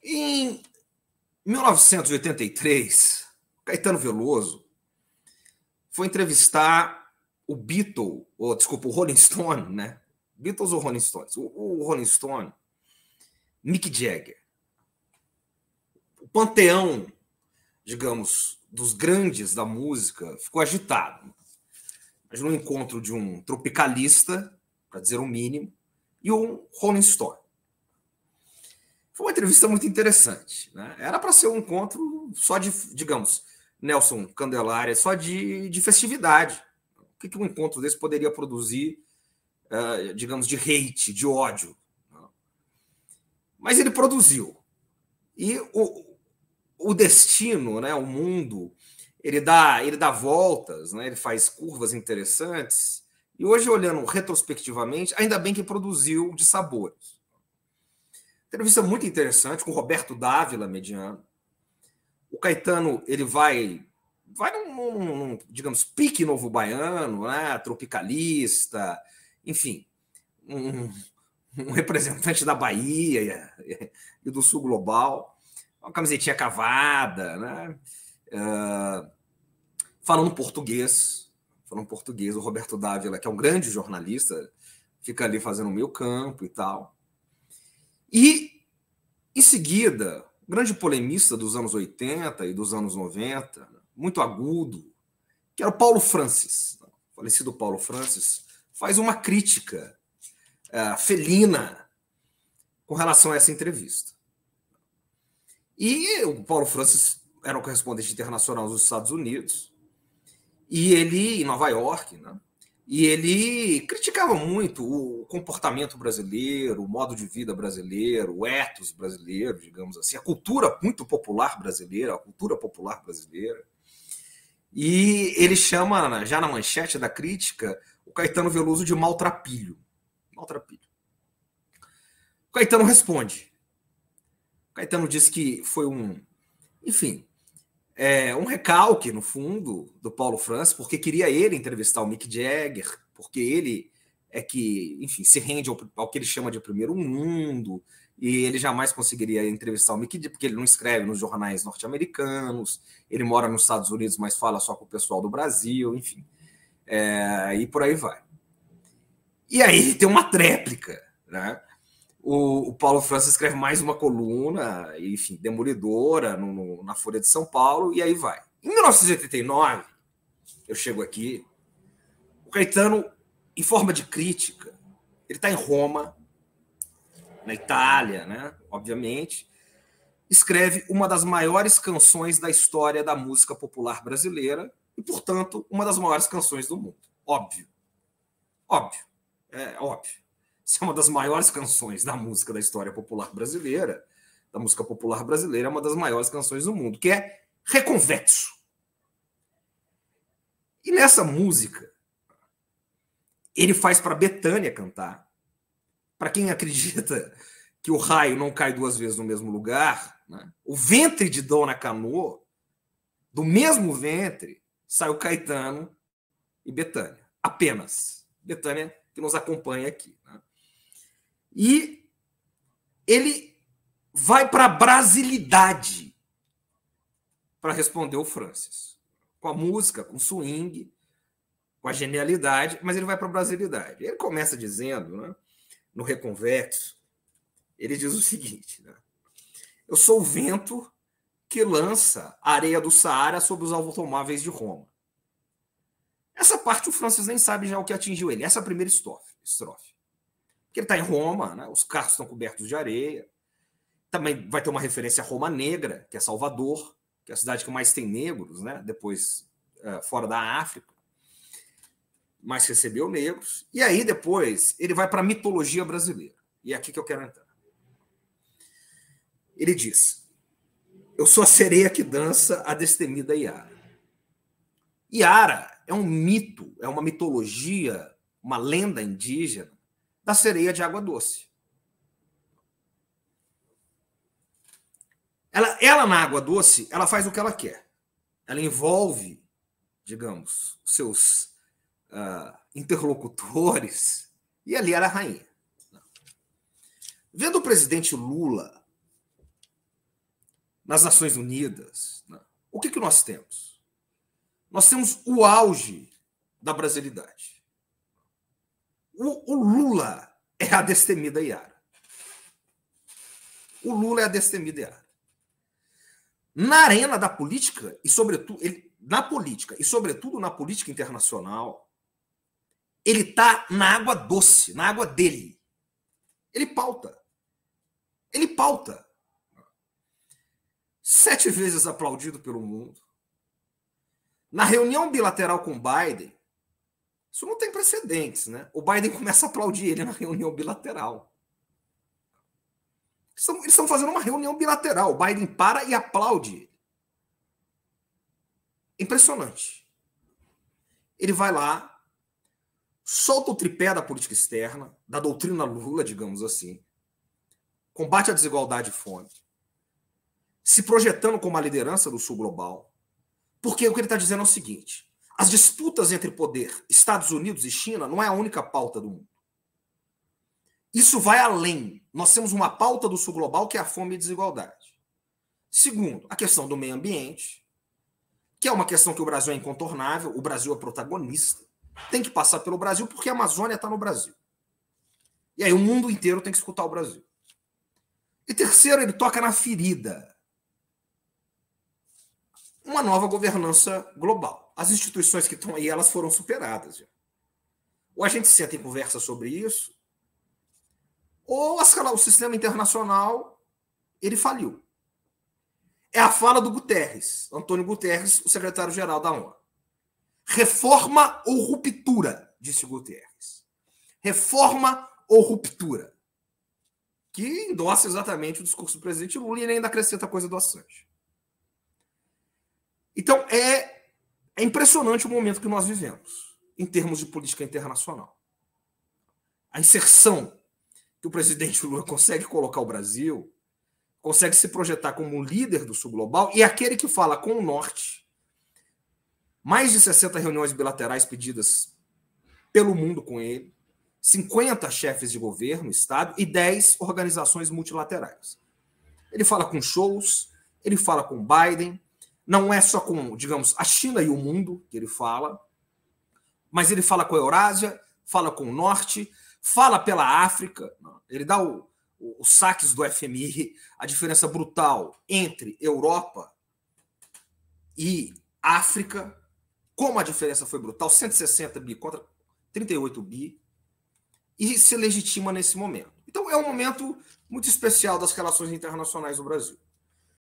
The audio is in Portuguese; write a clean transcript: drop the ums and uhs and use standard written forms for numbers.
Em 1983, Caetano Veloso foi entrevistar o Beatle, ou desculpa, o Rolling Stone, né? Beatles ou Rolling Stones? O Rolling Stone, Mick Jagger. O panteão, digamos, dos grandes da música ficou agitado. Mas no encontro de um tropicalista, para dizer o mínimo, e um Rolling Stone. Foi uma entrevista muito interessante, né? Era para ser um encontro só de, digamos, Nelson Candelária, só de festividade. O que um encontro desse poderia produzir, digamos, de hate, de ódio? Mas ele produziu. E o destino, né, o mundo, ele dá voltas, né, ele faz curvas interessantes. E hoje, olhando retrospectivamente, ainda bem que produziu de sabores. Entrevista muito interessante com Roberto Dávila mediano. O Caetano, ele vai num, digamos, pique novo baiano, né, tropicalista, enfim, um representante da Bahia e do Sul Global, uma camisetinha cavada, né, falando português, o Roberto Dávila, que é um grande jornalista, fica ali fazendo meio campo e tal. E, em seguida, um grande polemista dos anos 80 e dos anos 90, muito agudo, que era o Paulo Francis, o falecido Paulo Francis, faz uma crítica felina com relação a essa entrevista. E o Paulo Francis era o correspondente internacional dos Estados Unidos, e ele, em Nova York, né? E ele criticava muito o comportamento brasileiro, o modo de vida brasileiro, o ethos brasileiro, digamos assim, a cultura muito popular brasileira, a cultura popular brasileira. E ele chama, já na manchete da crítica, o Caetano Veloso de maltrapilho. Maltrapilho. O Caetano responde. O Caetano diz que foi enfim, um recalque, no fundo, do Paulo Francis, porque queria ele entrevistar o Mick Jagger, porque ele é que, enfim, se rende ao que ele chama de primeiro mundo, e ele jamais conseguiria entrevistar o Mick Jagger, porque ele não escreve nos jornais norte-americanos, ele mora nos Estados Unidos, mas fala só com o pessoal do Brasil, enfim. E por aí vai. E aí tem uma tréplica, né? O Paulo Francis escreve mais uma coluna, enfim, demolidora, na Folha de São Paulo, e aí vai. Em 1989, eu chego aqui, o Caetano, em forma de crítica, ele está em Roma, na Itália, né? Obviamente, escreve uma das maiores canções da história da música popular brasileira e, portanto, uma das maiores canções do mundo. Óbvio. Óbvio. É óbvio. Se é uma das maiores canções da música da história popular brasileira, é uma das maiores canções do mundo, que é Reconvexo. E nessa música, ele faz para Bethânia cantar. Para quem acredita que o raio não cai duas vezes no mesmo lugar, né? O ventre de Dona Canoa, do mesmo ventre, saiu Caetano e Bethânia. Apenas. Bethânia, que nos acompanha aqui, né? E ele vai para a brasilidade para responder o Francis. Com a música, com o swing, com a genialidade, mas ele vai para a brasilidade. Ele começa dizendo, né, no Reconvexo, ele diz o seguinte, né, eu sou o vento que lança a areia do Saara sobre os automóveis de Roma. Essa parte o Francis nem sabe já o que atingiu ele. Essa é a primeira estrofe. Porque ele está em Roma, né? Os carros estão cobertos de areia. Também vai ter uma referência a Roma Negra, que é Salvador, que é a cidade que mais tem negros, né? Depois, fora da África, mas recebeu negros. E aí, depois, ele vai para a mitologia brasileira. E é aqui que eu quero entrar. Ele diz, eu sou a sereia que dança a destemida Iara. Iara é um mito, é uma mitologia, uma lenda indígena da sereia de água doce. Ela na água doce, ela faz o que ela quer. Ela envolve, digamos, seus interlocutores, e ali era a rainha. Vendo o presidente Lula nas Nações Unidas, né? O que nós temos? Nós temos o auge da brasilidade. O Lula é a destemida Yara. O Lula é a destemida Yara. Na arena da política, e sobretudo na política, e sobretudo na política internacional, ele está na água doce, na água dele. Ele pauta. Ele pauta. 7 vezes aplaudido pelo mundo. Na reunião bilateral com Biden, isso não tem precedentes, né? O Biden começa a aplaudir ele na reunião bilateral. Eles estão fazendo uma reunião bilateral. O Biden para e aplaude ele. Impressionante. Ele vai lá, solta o tripé da política externa, da doutrina Lula, digamos assim, combate à desigualdade e fome, se projetando como a liderança do Sul global, porque o que ele está dizendo é o seguinte: as disputas entre poder Estados Unidos e China não é a única pauta do mundo. Isso vai além. Nós temos uma pauta do Sul global que é a fome e a desigualdade. Segundo, a questão do meio ambiente, que é uma questão que o Brasil é incontornável, o Brasil é protagonista, tem que passar pelo Brasil porque a Amazônia está no Brasil. E aí o mundo inteiro tem que escutar o Brasil. E terceiro, ele toca na ferida. Uma nova governança global. As instituições que estão aí, elas foram superadas. Ou a gente senta em conversa sobre isso, ou o sistema internacional ele faliu. É a fala do Guterres, Antônio Guterres, o secretário-geral da ONU. Reforma ou ruptura, disse Guterres. Reforma ou ruptura. Que endossa exatamente o discurso do presidente Lula e ele ainda acrescenta a coisa do Assange. Então, é impressionante o momento que nós vivemos em termos de política internacional. A inserção que o presidente Lula consegue colocar o Brasil, consegue se projetar como um líder do Sul global e aquele que fala com o Norte. Mais de 60 reuniões bilaterais pedidas pelo mundo com ele, 50 chefes de governo, Estado e 10 organizações multilaterais. Ele fala com Scholz, ele fala com Biden, não é só com, digamos, a China e o mundo que ele fala, mas ele fala com a Eurásia, fala com o Norte, fala pela África, ele dá os saques do FMI, a diferença brutal entre Europa e África, como a diferença foi brutal, 160 bi contra 38 bi, e se legitima nesse momento. Então é um momento muito especial das relações internacionais do Brasil.